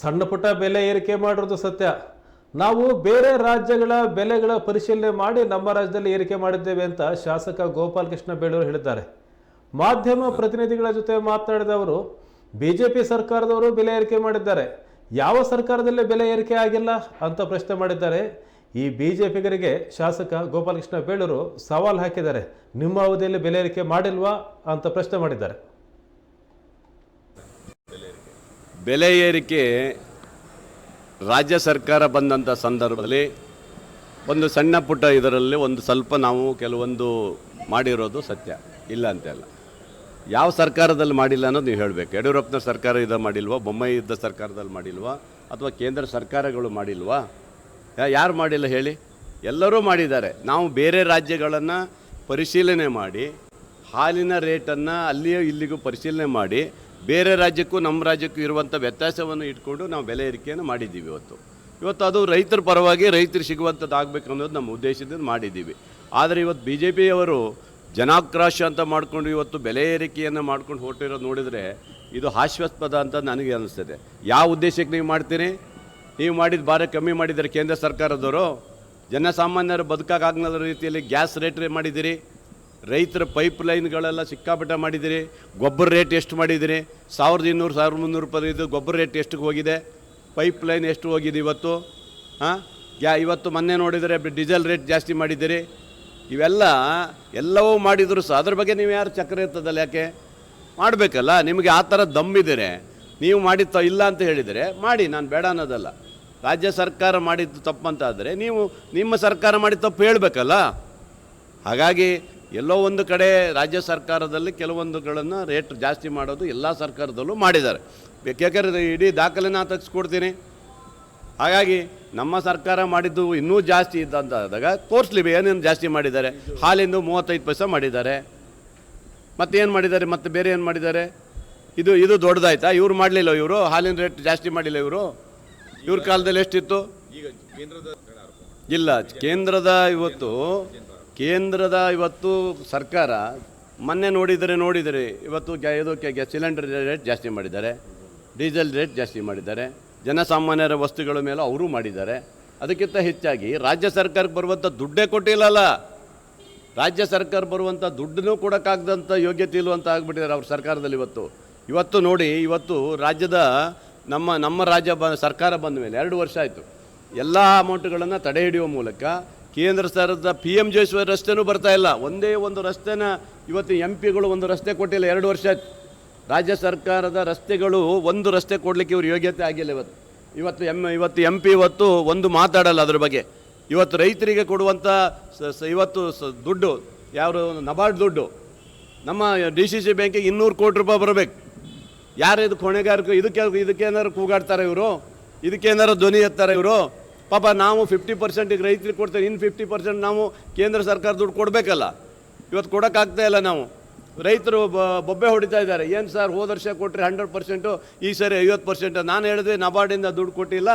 ಸಣ್ಣ ಪುಟ್ಟ ಬೆಲೆ ಏರಿಕೆ ಮಾಡಿರೋದು ಸತ್ಯ. ನಾವು ಬೇರೆ ರಾಜ್ಯಗಳ ಬೆಲೆಗಳ ಪರಿಶೀಲನೆ ಮಾಡಿ ನಮ್ಮ ರಾಜ್ಯದಲ್ಲಿ ಏರಿಕೆ ಮಾಡಿದ್ದೇವೆ ಅಂತ ಶಾಸಕ ಗೋಪಾಲಕೃಷ್ಣ ಬೇಳೂರು ಹೇಳಿದ್ದಾರೆ. ಮಾಧ್ಯಮ ಪ್ರತಿನಿಧಿಗಳ ಜೊತೆ ಮಾತನಾಡಿದ ಅವರು ಬಿಜೆಪಿ ಸರ್ಕಾರದವರು ಬೆಲೆ ಏರಿಕೆ ಮಾಡಿದ್ದಾರೆ, ಯಾವ ಸರ್ಕಾರದಲ್ಲೇ ಬೆಲೆ ಏರಿಕೆ ಆಗಿಲ್ಲ ಅಂತ ಪ್ರಶ್ನೆ ಮಾಡಿದ್ದಾರೆ. ಈ ಬಿಜೆಪಿಗರಿಗೆ ಶಾಸಕ ಗೋಪಾಲಕೃಷ್ಣ ಬೇಳೂರು ಸವಾಲು ಹಾಕಿದ್ದಾರೆ. ನಿಮ್ಮ ಅವಧಿಯಲ್ಲಿ ಬೆಲೆ ಏರಿಕೆ ಮಾಡಿಲ್ವಾ ಅಂತ ಪ್ರಶ್ನೆ ಮಾಡಿದ್ದಾರೆ. ಬೆಲೆ ಏರಿಕೆ ರಾಜ್ಯ ಸರ್ಕಾರ ಬಂದಂಥ ಸಂದರ್ಭದಲ್ಲಿ ಒಂದು ಸಣ್ಣ ಪುಟ್ಟ ಇದರಲ್ಲಿ ಒಂದು ಸ್ವಲ್ಪ ನಾವು ಕೆಲವೊಂದು ಮಾಡಿರೋದು ಸತ್ಯ, ಇಲ್ಲ ಅಂತೆಲ್ಲ. ಯಾವ ಸರ್ಕಾರದಲ್ಲಿ ಮಾಡಿಲ್ಲ ಅನ್ನೋದು ನೀವು ಹೇಳಬೇಕು. ಯಡಿಯೂರಪ್ಪನ ಸರ್ಕಾರ ಇದು ಮಾಡಿಲ್ವಾ, ಬೊಮ್ಮಾಯಿ ಇದ್ದ ಸರ್ಕಾರದಲ್ಲಿ ಮಾಡಿಲ್ವಾ, ಅಥವಾ ಕೇಂದ್ರ ಸರ್ಕಾರಗಳು ಮಾಡಿಲ್ವಾ? ಯಾರು ಮಾಡಿಲ್ಲ ಹೇಳಿ? ಎಲ್ಲರೂ ಮಾಡಿದ್ದಾರೆ. ನಾವು ಬೇರೆ ರಾಜ್ಯಗಳನ್ನು ಪರಿಶೀಲನೆ ಮಾಡಿ ಹಾಲಿನ ರೇಟನ್ನು ಅಲ್ಲಿಯೂ ಇಲ್ಲಿಗೂ ಪರಿಶೀಲನೆ ಮಾಡಿ ಬೇರೆ ರಾಜ್ಯಕ್ಕೂ ನಮ್ಮ ರಾಜ್ಯಕ್ಕೂ ಇರುವಂಥ ವ್ಯತ್ಯಾಸವನ್ನು ಇಟ್ಕೊಂಡು ನಾವು ಬೆಲೆ ಏರಿಕೆಯನ್ನು ಮಾಡಿದ್ದೀವಿ. ಇವತ್ತು ಅದು ರೈತರ ಪರವಾಗಿ ರೈತರಿಗೆ ಸಿಗುವಂಥದ್ದು ಆಗಬೇಕು ಅನ್ನೋದು ನಮ್ಮ ಉದ್ದೇಶದಿಂದ ಮಾಡಿದ್ದೀವಿ. ಆದರೆ ಇವತ್ತು ಬಿ ಜೆ ಪಿಯವರು ಜನಾಕ್ರೋಶ ಅಂತ ಮಾಡಿಕೊಂಡು ಇವತ್ತು ಬೆಲೆ ಏರಿಕೆಯನ್ನು ಮಾಡ್ಕೊಂಡು ಹೊರಟಿರೋದು ನೋಡಿದರೆ ಇದು ಹಾಸ್ಯಾಸ್ಪದ ಅಂತ ನನಗೆ ಅನ್ನಿಸ್ತದೆ. ಯಾವ ಉದ್ದೇಶಕ್ಕೆ ನೀವು ಮಾಡ್ತೀರಿ? ನೀವು ಮಾಡಿದ ಭಾರ ಕಮ್ಮಿ ಮಾಡಿದ್ದಾರೆ ಕೇಂದ್ರ ಸರ್ಕಾರದವರು. ಜನಸಾಮಾನ್ಯರು ಬದುಕಾಗದ ರೀತಿಯಲ್ಲಿ ಗ್ಯಾಸ್ ರೇಟ್ ಮಾಡಿದ್ದೀರಿ, ರೈತರ ಪೈಪ್ ಲೈನ್ಗಳೆಲ್ಲ ಸಿಕ್ಕಾಪಟ್ಟೆ ಮಾಡಿದ್ದೀರಿ, ಗೊಬ್ಬರ ರೇಟ್ ಎಷ್ಟು ಮಾಡಿದ್ದೀರಿ? 1200 1300 ರೂಪಾಯಿ ಇದು ಗೊಬ್ಬರ ರೇಟ್ ಎಷ್ಟು ಹೋಗಿದೆ, ಪೈಪ್ ಲೈನ್ ಎಷ್ಟು ಹೋಗಿದೆ ಇವತ್ತು? ಇವತ್ತು ಮೊನ್ನೆ ನೋಡಿದರೆ ಡೀಸೆಲ್ ರೇಟ್ ಜಾಸ್ತಿ ಮಾಡಿದ್ದೀರಿ. ಎಲ್ಲವೂ ಮಾಡಿದ್ರು ಸಹ ಅದ್ರ ಬಗ್ಗೆ ನೀವು ಯಾರು ಚಕ್ರ ಇರ್ತದಲ್ಲ, ಯಾಕೆ ಮಾಡಬೇಕಲ್ಲ? ನಿಮಗೆ ಆ ಥರ ದಮ್ಮಿದ್ದೀರಿ. ನೀವು ಮಾಡಿದ್ದು ಇಲ್ಲ ಅಂತ ಹೇಳಿದರೆ ಮಾಡಿ, ನಾನು ಬೇಡ ಅನ್ನೋದಲ್ಲ. ರಾಜ್ಯ ಸರ್ಕಾರ ಮಾಡಿದ್ದು ತಪ್ಪಂತಾದರೆ ನೀವು ನಿಮ್ಮ ಸರ್ಕಾರ ಮಾಡಿದ ತಪ್ಪು ಹೇಳಬೇಕಲ್ಲ. ಹಾಗಾಗಿ ಎಲ್ಲೋ ಒಂದು ಕಡೆ ರಾಜ್ಯ ಸರ್ಕಾರದಲ್ಲಿ ಕೆಲವೊಂದುಗಳನ್ನು ರೇಟ್ ಜಾಸ್ತಿ ಮಾಡೋದು ಎಲ್ಲ ಸರ್ಕಾರದಲ್ಲೂ ಮಾಡಿದ್ದಾರೆ. ಬೇಕಾದ್ರೆ ಇಡೀ ದಾಖಲೆನ ತೆಗೆಸ್ಕೊಡ್ತೀನಿ. ಹಾಗಾಗಿ ನಮ್ಮ ಸರ್ಕಾರ ಮಾಡಿದ್ದು ಇನ್ನೂ ಜಾಸ್ತಿ ಇದ್ದಂತಾದಾಗ ತೋರಿಸ್ಲಿ ಏನೇನು ಜಾಸ್ತಿ ಮಾಡಿದ್ದಾರೆ. ಹಾಲಿಂದು 35 ಪೈಸೆ ಮಾಡಿದ್ದಾರೆ. ಮತ್ತೇನು ಮಾಡಿದ್ದಾರೆ? ಮತ್ತೆ ಬೇರೆ ಏನು ಮಾಡಿದ್ದಾರೆ? ಇದು ದೊಡ್ಡದಾಯ್ತಾ? ಇವ್ರು ಮಾಡಲಿಲ್ಲ, ಇವರು ಹಾಲಿನ ರೇಟ್ ಜಾಸ್ತಿ ಮಾಡಿಲ್ಲ. ಇವ್ರ ಕಾಲದಲ್ಲಿ ಎಷ್ಟಿತ್ತು? ಇಲ್ಲ, ಕೇಂದ್ರದ ಇವತ್ತು ಸರ್ಕಾರ ಮೊನ್ನೆ ನೋಡಿದರೆ ಇವತ್ತು ಸಿಲಿಂಡರ್ ರೇಟ್ ಜಾಸ್ತಿ ಮಾಡಿದ್ದಾರೆ, ಡೀಸೆಲ್ ರೇಟ್ ಜಾಸ್ತಿ ಮಾಡಿದ್ದಾರೆ, ಜನಸಾಮಾನ್ಯರ ವಸ್ತುಗಳ ಮೇಲೆ ಅವರು ಮಾಡಿದ್ದಾರೆ. ಅದಕ್ಕಿಂತ ಹೆಚ್ಚಾಗಿ ರಾಜ್ಯ ಸರ್ಕಾರಕ್ಕೆ ಬರುವಂಥ ದುಡ್ಡೇ ಕೊಟ್ಟಿಲ್ಲಲ್ಲ. ರಾಜ್ಯ ಸರ್ಕಾರ ಬರುವಂಥ ದುಡ್ಡನ್ನೂ ಕೊಡೋಕ್ಕಾಗದಂಥ ಯೋಗ್ಯತೆ ಇಲ್ಲವಂತ ಆಗಿಬಿಟ್ಟಿದ್ದಾರೆ ಅವ್ರ ಸರ್ಕಾರದಲ್ಲಿ. ಇವತ್ತು ನೋಡಿ, ರಾಜ್ಯದ ನಮ್ಮ ರಾಜ್ಯ ಸರ್ಕಾರ ಬಂದ ಮೇಲೆ 2 ವರ್ಷ ಆಯಿತು. ಎಲ್ಲ ಅಮೌಂಟ್ಗಳನ್ನು ತಡೆ ಹಿಡಿಯುವ ಮೂಲಕ ಕೇಂದ್ರ ಸರ್ಕಾರದ PMJ ರಸ್ತೆನೂ ಬರ್ತಾ ಇಲ್ಲ. ಒಂದೇ ಒಂದು ರಸ್ತೆನ ಇವತ್ತು MP ಗಳು ಒಂದು ರಸ್ತೆ ಕೊಟ್ಟಿಲ್ಲ. 2 ವರ್ಷ ಆಯ್ತು. ರಾಜ್ಯ ಸರ್ಕಾರದ ರಸ್ತೆಗಳು ಒಂದು ರಸ್ತೆ ಕೊಡಲಿಕ್ಕೆ ಇವ್ರ ಯೋಗ್ಯತೆ ಆಗಿಲ್ಲ. ಇವತ್ತು MP ಒಂದು ಮಾತಾಡಲ್ಲ ಅದ್ರ ಬಗ್ಗೆ. ಇವತ್ತು ರೈತರಿಗೆ ಕೊಡುವಂಥ ದುಡ್ಡು ಯಾರು ನಬಾರ್ಡ್ ದುಡ್ಡು ನಮ್ಮ DCC ಬ್ಯಾಂಕಿಗೆ 200 ಕೋಟಿ ರೂಪಾಯಿ ಬರಬೇಕು. ಯಾರು ಇದು ಹೊಣೆಗಾರಿಕೆ? ಇದಕ್ಕೇನಾದ್ರು ಕೂಗಾಡ್ತಾರೆ ಇವರು? ಇದಕ್ಕೇನಾರು ಧ್ವನಿ ಎತ್ತಾರೆ ಇವರು? ಪಾಪ ನಾವು 50% ರೈತರಿಗೆ ಕೊಡ್ತೇವೆ, ಇನ್ನು 50% ನಾವು ಕೇಂದ್ರ ಸರ್ಕಾರ ದುಡ್ಡು ಕೊಡಬೇಕಲ್ಲ. ಇವತ್ತು ಕೊಡೋಕ್ಕಾಗ್ತಾ ಇಲ್ಲ. ನಾವು ರೈತರು ಬೊಬ್ಬೆ ಹೊಡಿತಾ ಇದ್ದಾರೆ. ಏನು ಸರ್, ಹೋದ ವರ್ಷ ಕೊಟ್ಟರೆ 100%, ಈ ಸರಿ 50%. ನಾನು ಹೇಳಿದ್ವಿ ನಬಾರ್ಡಿಂದ ದುಡ್ಡು ಕೊಟ್ಟಿಲ್ಲ.